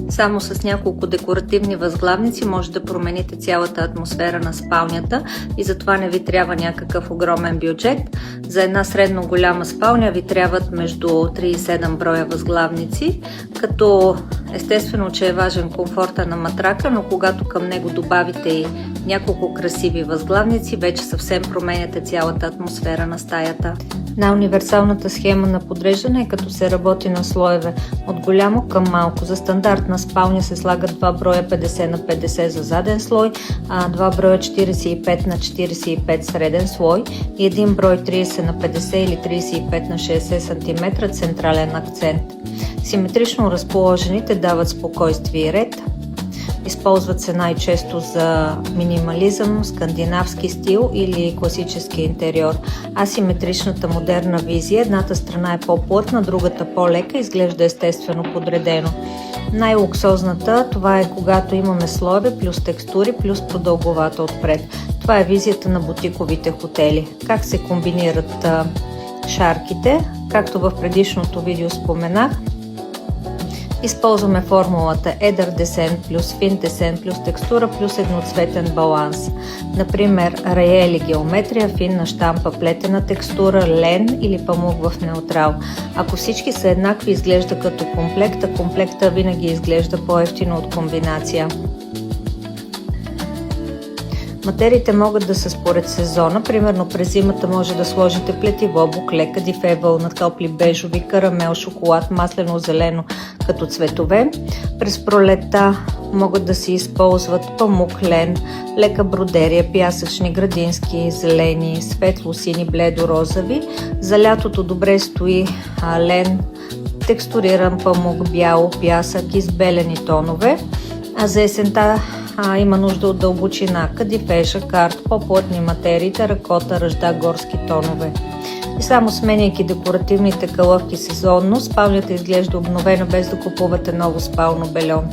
Само с няколко декоративни възглавници може да промените цялата атмосфера на спалнята и затова не ви трябва някакъв огромен бюджет. За една средно голяма спалня ви трябват между 3 и 7 броя възглавници, като естествено, че е важен комфорта на матрака, но когато към него добавите и няколко красиви възглавници, вече съвсем променяте цялата атмосфера на стаята. Най-универсалната схема на подреждане е като се работи на слоеве от голямо към малко. За стандартна спалня се слагат 2 броя 50 на 50 за заден слой, 2 броя 45 на 45 среден слой и 1 брой 30 на 50 или 35 на 60 см централен акцент. Симетрично разположените дават спокойствие и ред. Използват се най-често за минимализъм, скандинавски стил или класически интериор. Асиметричната модерна визия, едната страна е по-плътна, другата по-лека, изглежда естествено подредено. Най-луксозната, това е когато имаме слоеве плюс текстури плюс продълговата отпред. Това е визията на бутиковите хотели. Как се комбинират шарките? Както в предишното видео споменах, използваме формулата едър десен плюс фин десен плюс текстура плюс едноцветен баланс. Например, рае или геометрия, финна щампа, плетена текстура, лен или памук в неутрал. Ако всички са еднакви, изглежда като комплект, а комплекта винаги изглежда по-евтино от комбинация. Материите могат да са според сезона, примерно през зимата може да сложите плетиво, букле, кадифе, вълна, топли бежови, карамел, шоколад, маслено, зелено като цветове. През пролетта могат да се използват памук, лен, лека бродерия, пясъчни, градински, зелени, светло-сини, бледо-розови. За лятото добре стои лен, текстуриран памук, бяло, пясък, избелени тонове, а за есента има нужда от дълбочина, кадифе, жакард, по-плътни материи, теракота, ръжда, горски тонове. И само сменяйки декоративните калъвки сезонно, спалнята изглежда обновена без да купувате ново спално бельо.